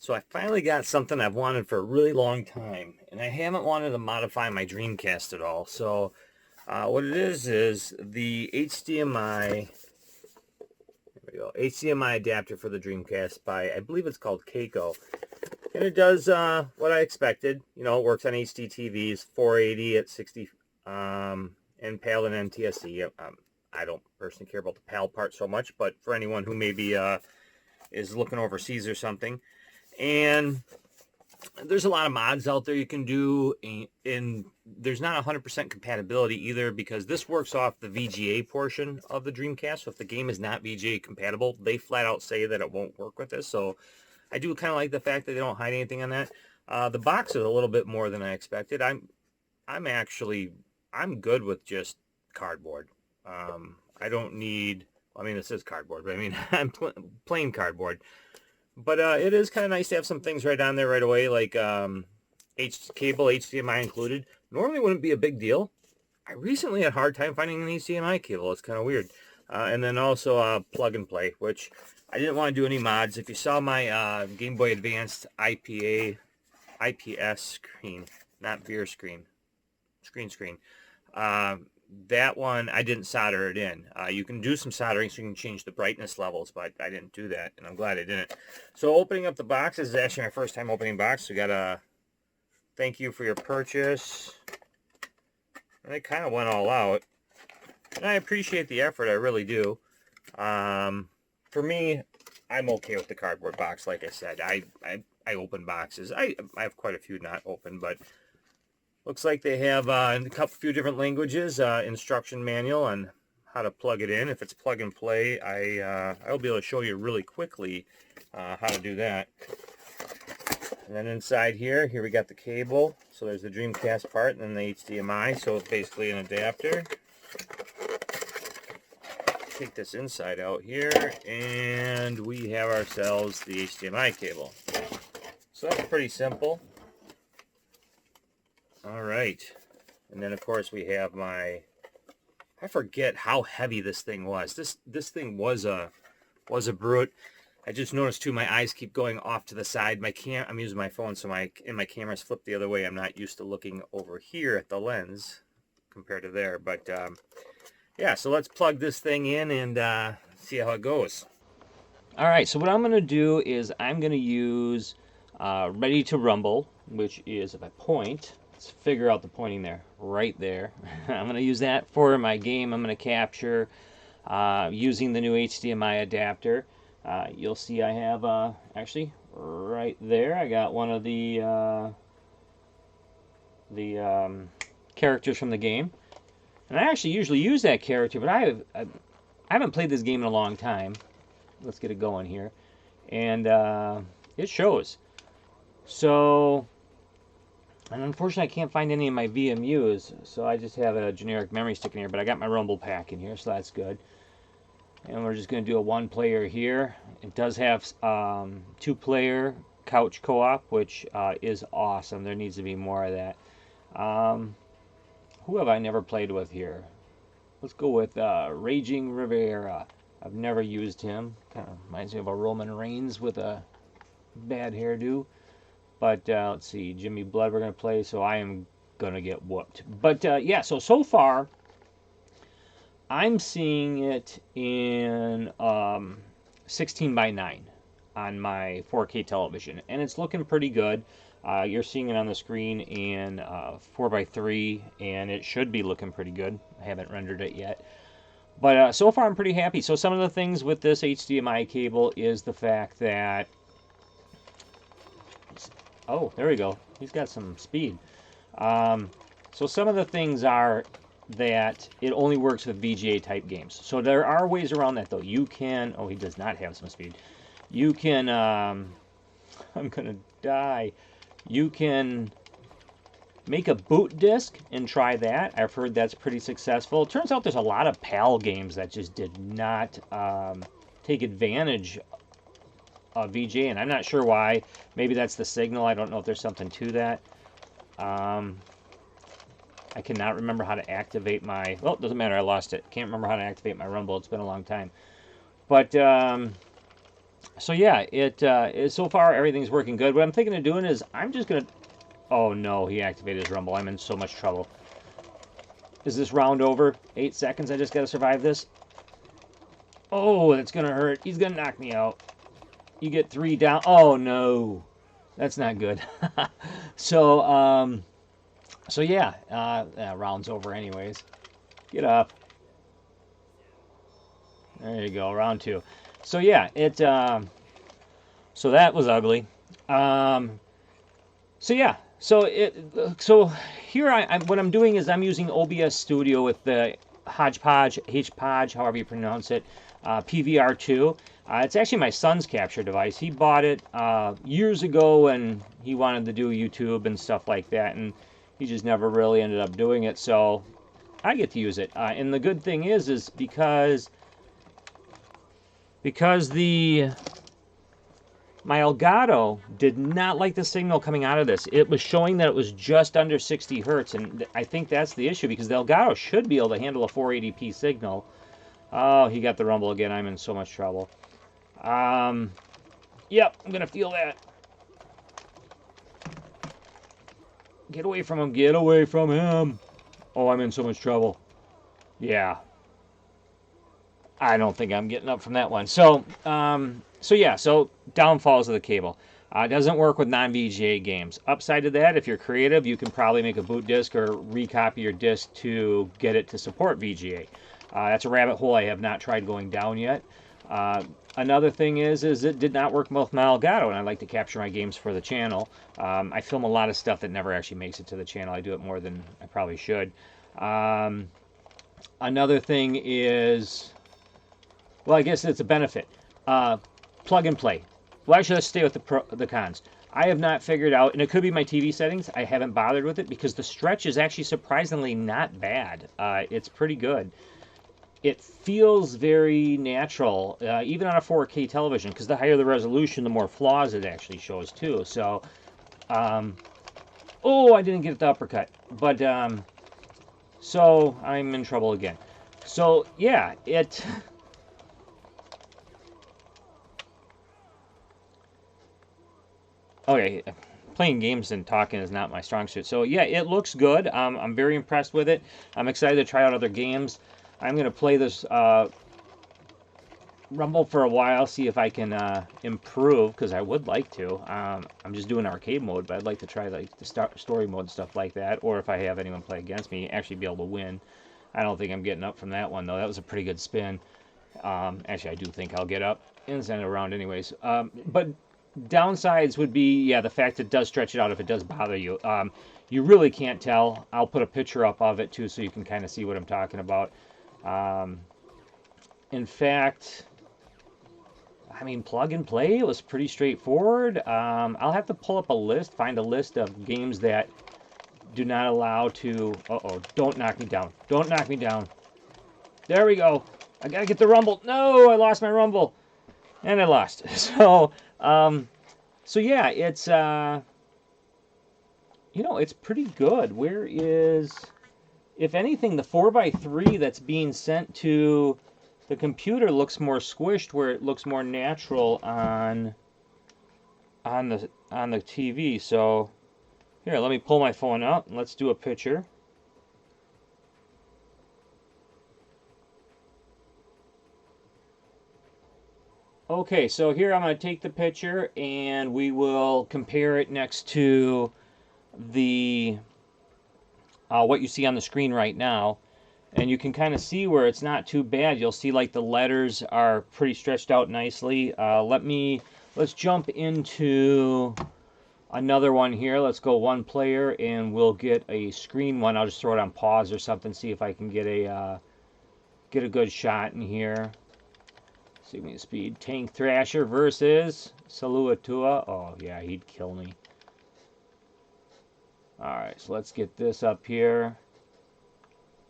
So I finally got something I've wanted for a really long time, and I haven't wanted to modify my DreamCast at all. So what it is the HDMI, there we go, HDMI adapter for the DreamCast by, I believe it's called Keiko. And it does what I expected. You know, it works on HD TVs, 480 at 60, and PAL and NTSC. I don't personally care about the PAL part so much, but for anyone who maybe is looking overseas or something. And there's a lot of mods out there you can do, and there's not 100% compatibility either, because this works off the VGA portion of the Dreamcast. So if the game is not VGA compatible, they flat out say that it won't work with this. So I do kind of like the fact that they don't hide anything on that. The box is a little bit more than I expected. I'm good with just cardboard. I don't need, I mean, this is cardboard, but I mean, I'm plain cardboard. But it is kind of nice to have some things right on there right away, like cable, HDMI included. Normally wouldn't be a big deal. I recently had a hard time finding an HDMI cable. It's kind of weird. And then also plug and play, which I didn't want to do any mods. If you saw my Game Boy Advanced IPS screen, not beer screen, screen. That one, I didn't solder it in. You can do some soldering so you can change the brightness levels, but I didn't do that, and I'm glad I didn't. So opening up the box, this is actually my first time opening box. So got a thank you for your purchase. And it kind of went all out. And I appreciate the effort, I really do. For me, I'm okay with the cardboard box, like I said. I open boxes. I have quite a few not open, but looks like they have in a few different languages, instruction manual on how to plug it in. If it's plug and play, I'll be able to show you really quickly how to do that. And then inside here we got the cable. So there's the Dreamcast part and then the HDMI. So it's basically an adapter. Take this inside out here, and we have ourselves the HDMI cable. So that's pretty simple. All right, and then of course we have my, I forget how heavy this thing was. This thing was a brute. I just noticed too, my eyes keep going off to the side. I'm using my phone, so my camera's flipped the other way. I'm not used to looking over here at the lens compared to there, but yeah, so let's plug this thing in and see how it goes. All right, so what I'm going to do is I'm going to use Ready to Rumble, which is, if I point, let's figure out the pointing there, right there. I'm going to use that for my game I'm going to capture using the new HDMI adapter. You'll see I have, actually, right there, I got one of the characters from the game. And I actually usually use that character, but I haven't played this game in a long time. Let's get it going here. And it shows. So, and unfortunately I can't find any of my VMUs, so I just have a generic memory stick in here, but I got my Rumble pack in here, so that's good. And we're just going to do a one player here. It does have 2-player couch co-op, which is awesome. There needs to be more of that. Who have I never played with here? Let's go with Raging Rivera. I've never used him. Kind of reminds me of a Roman Reigns with a bad hairdo. But let's see, Jimmy Blood we're going to play, so I am going to get whooped. But yeah, so far, I'm seeing it in 16:9 on my 4K television, and it's looking pretty good. You're seeing it on the screen in 4:3, and it should be looking pretty good. I haven't rendered it yet. But so far I'm pretty happy. So some of the things with this HDMI cable is the fact that, oh, there we go. He's got some speed. So some of the things are that it only works with VGA type games. So there are ways around that though. You can, oh, he does not have some speed. You can, I'm going to die. You can make a boot disk and try that. I've heard that's pretty successful. It turns out there's a lot of PAL games that just did not take advantage of VGA, and I'm not sure why. Maybe that's the signal. I don't know if there's something to that. I cannot remember how to activate my, well, it doesn't matter, I lost it. Can't remember how to activate my Rumble. It's been a long time. But So yeah, so far everything's working good. What I'm thinking of doing is I'm just gonna. Oh no, he activated his rumble. I'm in so much trouble. Is this round over? 8 seconds. I just gotta survive this. Oh, that's gonna hurt. He's gonna knock me out. You get 3 down. Oh no, that's not good. so so yeah, round's over anyways. Get up. There you go, round 2. So yeah, so that was ugly. Um, so yeah, so here what I'm doing is I'm using OBS Studio with the Hodgepodge, however you pronounce it, PVR2. It's actually my son's capture device. He bought it years ago when he wanted to do YouTube and stuff like that, and he just never really ended up doing it. So I get to use it. And the good thing is because the my Elgato did not like the signal coming out of this. It was showing that it was just under 60 hertz, and I think that's the issue because the Elgato should be able to handle a 480p signal. Oh, he got the rumble again. I'm in so much trouble. Yep, I'm gonna feel that. Get away from him. Get away from him. Oh, I'm in so much trouble. Yeah. I don't think I'm getting up from that one. So yeah, so downfalls of the cable. It doesn't work with non-VGA games. Upside to that, if you're creative, you can probably make a boot disk or recopy your disk to get it to support VGA. That's a rabbit hole I have not tried going down yet. Another thing is it did not work with my Elgato, and I like to capture my games for the channel. I film a lot of stuff that never actually makes it to the channel. I do it more than I probably should. Another thing is, well, I guess it's a benefit. Plug and play. Well, actually, let's stay with the cons. I have not figured out, and it could be my TV settings. I haven't bothered with it because the stretch is actually surprisingly not bad. It's pretty good. It feels very natural, even on a 4K television, because the higher the resolution, the more flaws it actually shows too. So, oh, I didn't get the uppercut, but so I'm in trouble again. So yeah, Okay, playing games and talking is not my strong suit. So yeah, it looks good. I'm very impressed with it. I'm excited to try out other games. I'm gonna play this Rumble for a while, see if I can improve, because I would like to. I'm just doing arcade mode, but I'd like to try like the story mode stuff like that, or if I have anyone play against me, actually be able to win. I don't think I'm getting up from that one though. That was a pretty good spin. Actually, I do think I'll get up and send it around anyways. But downsides would be, yeah, the fact it does stretch it out if it does bother you. You really can't tell. I'll put a picture up of it too so you can kind of see what I'm talking about. In fact, I mean, plug and play, it was pretty straightforward. I'll have to pull up a list, find a list of games that do not allow to... Uh-oh, don't knock me down. Don't knock me down. There we go. I gotta get the rumble. No, I lost my rumble. And I lost. So yeah, it's, it's pretty good. Where is, if anything, the 4x3 that's being sent to the computer looks more squished, where it looks more natural on the TV. So here, let me pull my phone out and let's do a picture. Okay, so here I'm going to take the picture and we will compare it next to the what you see on the screen right now. And you can kind of see where it's not too bad. You'll see like the letters are pretty stretched out nicely. Let's jump into another one here. Let's go one player and we'll get a screen one. I'll just throw it on pause or something, see if I can get a good shot in here. Sigma speed. Tank Thrasher versus Saluatua. Oh yeah, he'd kill me. Alright, so let's get this up here.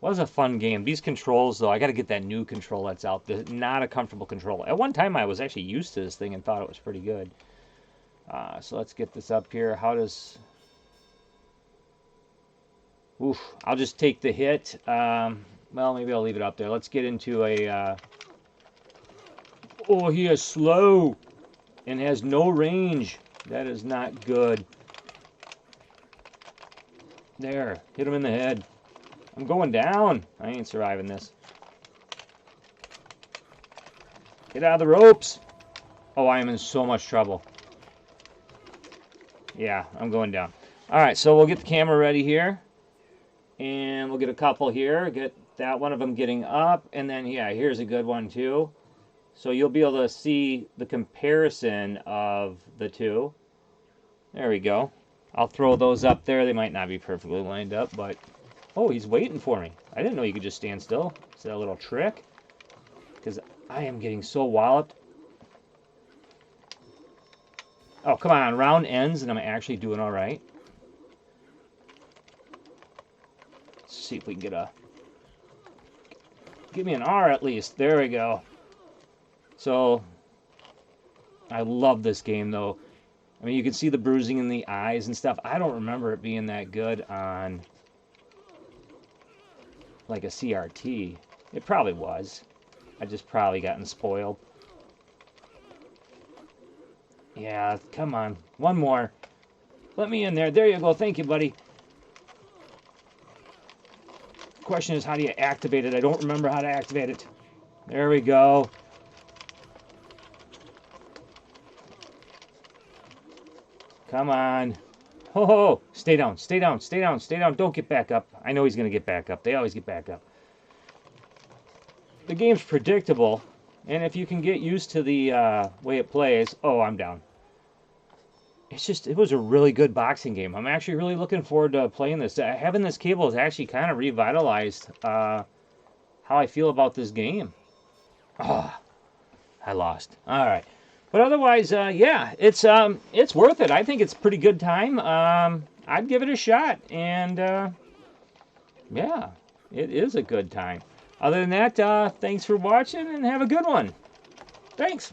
Was a fun game. These controls, though, I got to get that new control that's out. Not a comfortable control. At one time, I was actually used to this thing and thought it was pretty good. So let's get this up here. How does... Oof. I'll just take the hit. Well, maybe I'll leave it up there. Let's get into a... Oh, he is slow. and has no range. That is not good. There, hit him in the head. I'm going down. I ain't surviving this. Get out of the ropes. Oh, I am in so much trouble. Yeah, I'm going down. All right, so we'll get the camera ready here. And we'll get a couple here. Get that one of them getting up. And then, yeah, here's a good one too. So you'll be able to see the comparison of the two. There we go. I'll throw those up there. They might not be perfectly lined up, but... Oh, he's waiting for me. I didn't know you could just stand still. Is that a little trick? Because I am getting so walloped. Oh, come on. Round ends, and I'm actually doing all right. Let's see if we can get a... Give me an R at least. There we go. So, I love this game, though. I mean, you can see the bruising in the eyes and stuff. I don't remember it being that good on, like, a CRT. It probably was. I just probably gotten spoiled. Yeah, come on. One more. Let me in there. There you go. Thank you, buddy. Question is, how do you activate it? I don't remember how to activate it. There we go. Come on. Ho ho. Stay down. Stay down. Stay down. Stay down. Don't get back up. I know he's going to get back up. They always get back up. The game's predictable. And if you can get used to the way it plays... Oh, I'm down. It's just... It was a really good boxing game. I'm actually really looking forward to playing this. Having this cable has actually kind of revitalized how I feel about this game. Oh, I lost. All right. But otherwise, yeah, it's worth it. I think it's a pretty good time. I'd give it a shot, and yeah, it is a good time. Other than that, thanks for watching, and have a good one. Thanks.